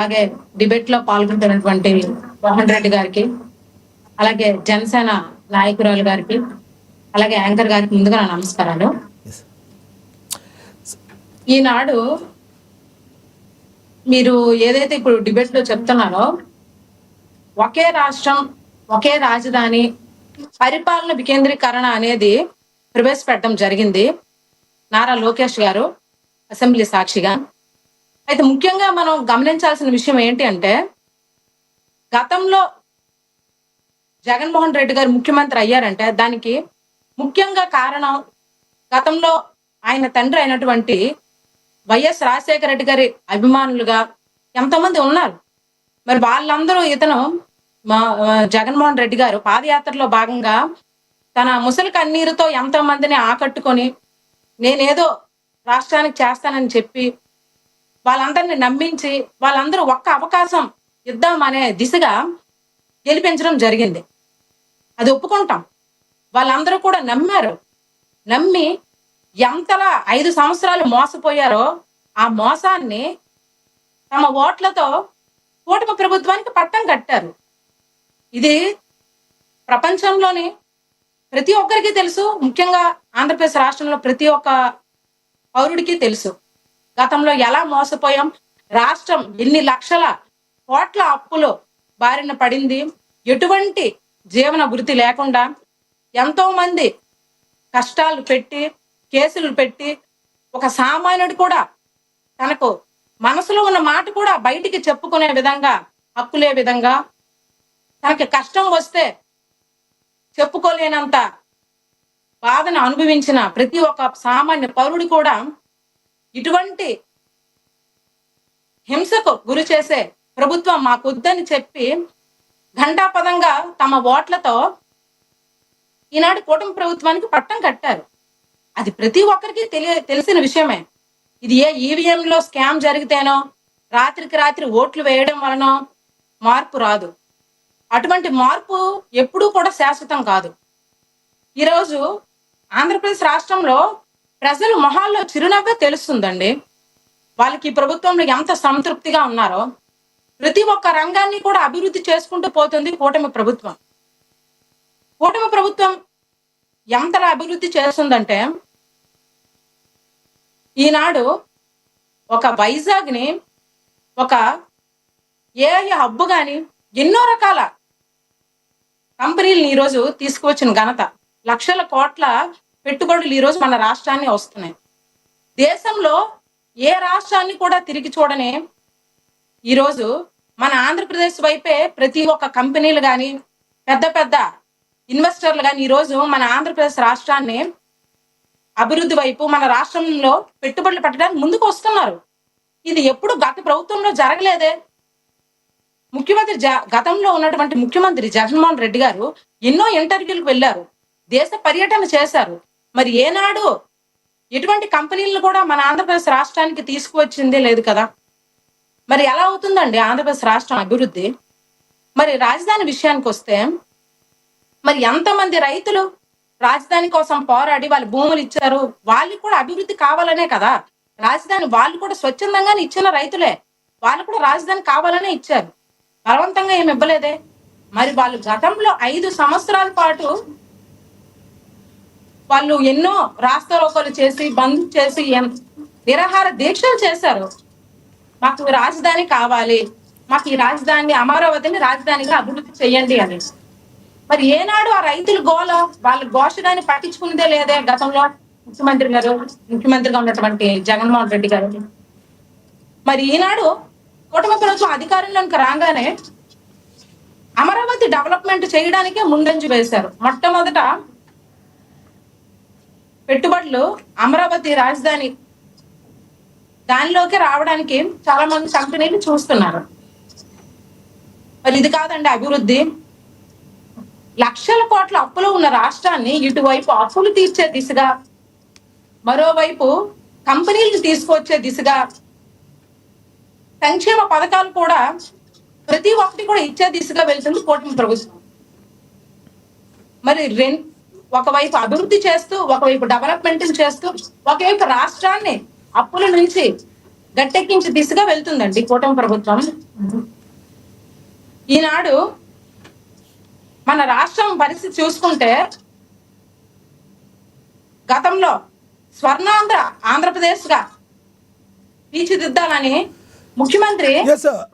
అలాగే డిబేట్ లో పాల్గొంటున్నటువంటి మోహన్ రెడ్డి గారికి, అలాగే జనసేన నాయకురాలు గారికి, అలాగే యాంకర్ గారికి ముందుగా నా నమస్కారాలు. ఈనాడు మీరు ఏదైతే ఇప్పుడు డిబేట్ లో చెప్తున్నారో, ఒకే రాష్ట్రం ఒకే రాజధాని పరిపాలన వికేంద్రీకరణ అనేది ప్రవేశపెట్టడం జరిగింది నారా లోకేష్ గారు అసెంబ్లీ సాక్షిగా. అయితే ముఖ్యంగా మనం గమనించాల్సిన విషయం ఏంటి అంటే, గతంలో జగన్మోహన్ రెడ్డి గారు ముఖ్యమంత్రి అయ్యారంటే దానికి ముఖ్యంగా కారణం గతంలో ఆయన తండ్రి అయినటువంటి వైఎస్ రాజశేఖర రెడ్డి గారి అభిమానులుగా ఎంతోమంది ఉన్నారు. మరి వాళ్ళందరూ ఇతను జగన్మోహన్ రెడ్డి గారు పాదయాత్రలో భాగంగా తన ముసలి కన్నీరుతో ఎంతో మందిని ఆకట్టుకొని నేనేదో రాష్ట్రానికి చేస్తానని చెప్పి వాళ్ళందరినీ నమ్మించి వాళ్ళందరూ ఒక్క అవకాశం ఇద్దాం అనే దిశగా గెలిపించడం జరిగింది. అది ఒప్పుకుంటాం. వాళ్ళందరూ కూడా నమ్మారు. నమ్మి ఎంతలా 5 సంవత్సరాలు మోసపోయారో ఆ మోసాన్ని తమ ఓట్లతో కూటమి ప్రభుత్వానికి పట్టం కట్టారు. ఇది ప్రపంచంలోని ప్రతి ఒక్కరికి తెలుసు. ముఖ్యంగా ఆంధ్రప్రదేశ్ రాష్ట్రంలో ప్రతి ఒక్క పౌరుడికి తెలుసు గతంలో ఎలా మోసపోయాం, రాష్ట్రం ఎన్ని లక్షల కోట్ల అప్పులు బారిన పడింది, ఎటువంటి జీవన వృత్తి లేకుండా ఎంతో మంది కష్టాలు పెట్టి కేసులు పెట్టి ఒక సామాన్యుడు కూడా తనకు మనసులో ఉన్న మాట కూడా బయటికి చెప్పుకునే విధంగా హక్కులే విధంగా, తనకి కష్టం వస్తే చెప్పుకోలేనంత బాధను అనుభవించిన ప్రతి ఒక్క సామాన్య పౌరుడు కూడా ఇటువంటి హింసకు గురి చేసే ప్రభుత్వం మాకొద్దని చెప్పి ఘంటాపదంగా తమ ఓట్లతో ఈనాడు కూటమి ప్రభుత్వానికి పట్టం కట్టారు. అది ప్రతి ఒక్కరికి తెలిసిన విషయమే. ఇది ఏ ఈవీఎంలో స్కామ్ జరిగితేనో రాత్రికి రాత్రి ఓట్లు వేయడం వలనో మార్పు రాదు. అటువంటి మార్పు ఎప్పుడూ కూడా శాశ్వతం కాదు. ఈరోజు ఆంధ్రప్రదేశ్ రాష్ట్రంలో ప్రజలు మొహాల్లో చిరునవ్వే తెలుస్తుందండి. వాళ్ళకి ఈ ప్రభుత్వంలో ఎంత సంతృప్తిగా ఉన్నారో. ప్రతి ఒక్క రంగాన్ని కూడా అభివృద్ధి చేసుకుంటూ పోతుంది కూటమి ప్రభుత్వం. కూటమి ప్రభుత్వం ఎంతలా అభివృద్ధి చేస్తుందంటే, ఈనాడు ఒక వైజాగ్ ని ఒక ఏఐ హబ్ గాని ఎన్నో రకాల కంపెనీలను ఈరోజు తీసుకువచ్చిన ఘనత, లక్షల కోట్ల పెట్టుబడులు ఈరోజు మన రాష్ట్రాన్ని వస్తున్నాయి. దేశంలో ఏ రాష్ట్రాన్ని కూడా తిరిగి చూడని ఈరోజు మన ఆంధ్రప్రదేశ్ వైపే ప్రతి ఒక్క కంపెనీలు కానీ పెద్ద పెద్ద ఇన్వెస్టర్లు కానీ ఈరోజు మన ఆంధ్రప్రదేశ్ రాష్ట్రాన్ని అభివృద్ధి వైపు మన రాష్ట్రంలో పెట్టుబడులు పెట్టడానికి ముందుకు వస్తున్నారు. ఇది ఎప్పుడు గత ప్రభుత్వంలో జరగలేదే. ముఖ్యమంత్రి గతంలో ఉన్నటువంటి ముఖ్యమంత్రి జగన్మోహన్ రెడ్డి గారు ఎన్నో ఇంటర్వ్యూలకు వెళ్ళారు, దేశ పర్యటన చేశారు. మరి ఏనాడు ఎటువంటి కంపెనీలను కూడా మన ఆంధ్రప్రదేశ్ రాష్ట్రానికి తీసుకువచ్చిందే లేదు కదా. మరి ఎలా అవుతుందండి ఆంధ్రప్రదేశ్ రాష్ట్రం అభివృద్ధి? మరి రాజధాని విషయానికి వస్తే, మరి ఎంతమంది రైతులు రాజధాని కోసం పోరాడి వాళ్ళు భూములు ఇచ్చారు. వాళ్ళకి కూడా అభివృద్ధి కావాలనే కదా రాజధాని. వాళ్ళు కూడా స్వచ్ఛందంగానే ఇచ్చిన రైతులే. వాళ్ళు కూడా రాజధాని కావాలనే ఇచ్చారు, బలవంతంగా ఏమి ఇవ్వలేదే. మరి వాళ్ళు గతంలో 5 సంవత్సరాల పాటు వాళ్ళు ఎన్నో రాస్తారోకోలు చేసి బంద్ చేసి నిరాహార దీక్షలు చేశారు. మాకు రాజధాని కావాలి, మాకు ఈ రాజధాని అమరావతిని రాజధానిగా అభివృద్ధి చేయండి అని. మరి ఏనాడు ఆ రైతుల గోల వాళ్ళ ఘోషగాని పట్టించుకున్నదే లేదే గతంలో ముఖ్యమంత్రిగా ఉన్నటువంటి జగన్మోహన్ రెడ్డి గారు. మరి ఈనాడు కూటమి ప్రభుత్వం అధికారంలోకి రాగానే అమరావతి డెవలప్మెంట్ చేయడానికే ముందంజు వేశారు. మొట్టమొదట పెట్టుబడులు అమరావతి రాజధాని దానిలోకి రావడానికి చాలా మంది కంపెనీలు చూస్తున్నారు. మరి ఇది కాదండి అభివృద్ధి. లక్షల కోట్ల అప్పులు ఉన్న రాష్ట్రాన్ని ఇటువైపు అప్పులు తీర్చే దిశగా, మరోవైపు కంపెనీలు తీసుకొచ్చే దిశగా, సంక్షేమ పథకాలు కూడా ప్రతి ఒక్కటి కూడా ఇచ్చే దిశగా వెళ్తుంది కూటమి ప్రభుత్వం. మరి ఒకవైపు అభివృద్ధి చేస్తూ, ఒకవైపు డెవలప్మెంట్ చేస్తూ, ఒకవైపు రాష్ట్రాన్ని అప్పుల నుంచి గట్టెక్కించే దిశగా వెళ్తుందండి కూటమి ప్రభుత్వం. ఈనాడు మన రాష్ట్రం పరిస్థితి చూసుకుంటే గతంలో స్వర్ణాంధ్ర ఆంధ్రప్రదేశ్ గా తీర్చిదిద్దాలని ముఖ్యమంత్రి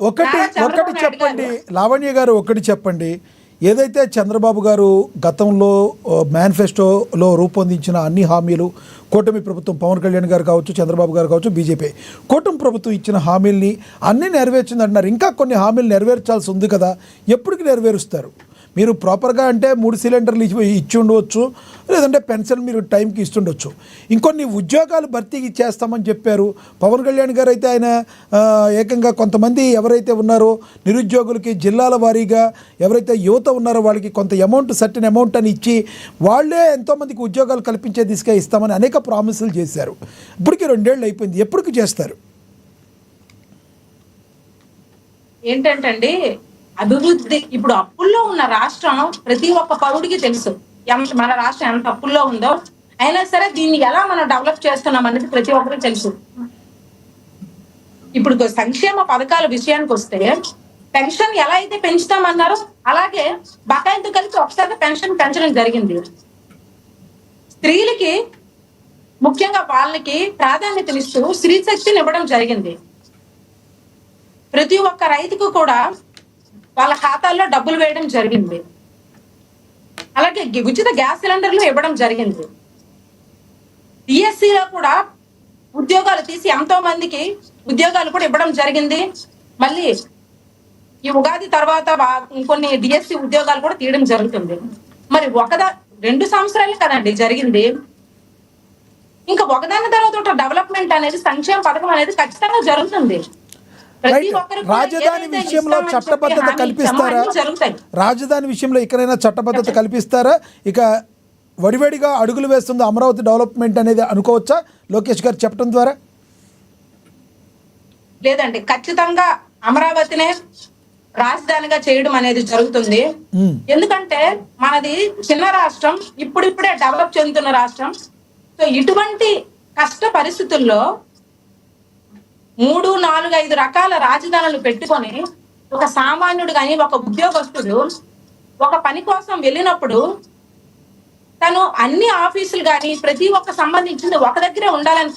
ఒకటి చెప్పండి లావణ్య గారు, ఒకటి చెప్పండి. ఏదైతే చంద్రబాబు గారు గతంలో మేనిఫెస్టోలో రూపొందించిన అన్ని హామీలు, కూటమి ప్రభుత్వం పవన్ కళ్యాణ్ గారు కావచ్చు, చంద్రబాబు గారు కావచ్చు, బీజేపీ కూటమి ప్రభుత్వం ఇచ్చిన హామీల్ని అన్నీ నెరవేర్చింది అంటున్నారు. ఇంకా కొన్ని హామీలు నెరవేర్చాల్సి ఉంది కదా, ఎప్పటికి నెరవేరుస్తారు? మీరు ప్రాపర్గా అంటే 3 సిలిండర్లు ఇచ్చి ఉండవచ్చు, లేదంటే పెన్షన్ మీరు టైంకి ఇస్తుండొచ్చు. ఇంకొన్ని ఉద్యోగాలు భర్తీ చేస్తామని చెప్పారు పవన్ కళ్యాణ్ గారు. అయితే ఆయన ఏకంగా కొంతమంది ఎవరైతే ఉన్నారో నిరుద్యోగులకి జిల్లాల వారీగా ఎవరైతే యువత ఉన్నారో వాళ్ళకి కొంత అమౌంట్, సర్టెన్ అమౌంట్ అని ఇచ్చి వాళ్ళే ఎంతోమందికి ఉద్యోగాలు కల్పించే దిశగా ఇస్తామని అనేక ప్రామిసులు చేశారు. ఇప్పటికీ 2 ఏళ్ళు అయిపోయింది, ఎప్పటికి చేస్తారు? ఏంటంటే అభివృద్ధి ఇప్పుడు అప్పుల్లో ఉన్న రాష్ట్రం ప్రతి ఒక్క పౌరుడికి తెలుసు మన రాష్ట్రం ఎంత అప్పుల్లో ఉందో. అయినా సరే దీన్ని ఎలా మనం డెవలప్ చేస్తున్నాం అనేది ప్రతి ఒక్కరికి తెలుసు. ఇప్పుడు సంక్షేమ పథకాల విషయానికి వస్తే పెన్షన్ ఎలా అయితే పెంచుతామన్నారో అలాగే బకాయిలతో కలిసి ఒకసారి పెన్షన్ పెంచడం జరిగింది. స్త్రీలకి ముఖ్యంగా వాళ్ళకి ప్రాధాన్యతనిస్తూ స్త్రీ శక్తిని ఇవ్వడం జరిగింది. ప్రతి ఒక్క రైతుకు కూడా వాళ్ళ ఖాతాల్లో డబ్బులు వేయడం జరిగింది. అలాగే ఉచిత గ్యాస్ సిలిండర్లు ఇవ్వడం జరిగింది. డిఎస్సిలో కూడా ఉద్యోగాలు తీసి ఎంతో మందికి ఉద్యోగాలు కూడా ఇవ్వడం జరిగింది. మళ్ళీ ఈ ఉగాది తర్వాత ఇంకొన్ని డిఎస్సి ఉద్యోగాలు కూడా తీయడం జరుగుతుంది. మరి 2 సంవత్సరాలే కదండి జరిగింది. ఇంకా ఒకదాని తర్వాత డెవలప్మెంట్ అనేది, సంక్షేమ పథకం అనేది ఖచ్చితంగా జరుగుతుంది. రాజధాని విషయంలో చట్టబద్ధత కల్పిస్తారా? రాజధాని విషయంలో ఎక్కడైనా చట్టబద్ధత కల్పిస్తారా? ఇక వడివడిగా అడుగులు వేస్తుంది అమరావతి డెవలప్మెంట్ అనేది అనుకోవచ్చా లోకేష్ గారు చెప్పడం ద్వారా? లేదండి, ఖచ్చితంగా అమరావతినే రాజధానిగా చేయడం అనేది జరుగుతుంది. ఎందుకంటే మనది చిన్న రాష్ట్రం, ఇప్పుడిప్పుడే డెవలప్ చెందుతున్న రాష్ట్రం. సో ఇటువంటి కష్ట పరిస్థితుల్లో 3, 4, 5 రకాల రాజధానులు పెట్టుకొని ఒక సామాన్యుడు కానీ ఒక ఉద్యోగస్తుడు ఒక పని కోసం వెళ్ళినప్పుడు తను అన్ని ఆఫీసులు కానీ ప్రతి ఒక్క సంబంధించింది ఒక దగ్గరే ఉండాలని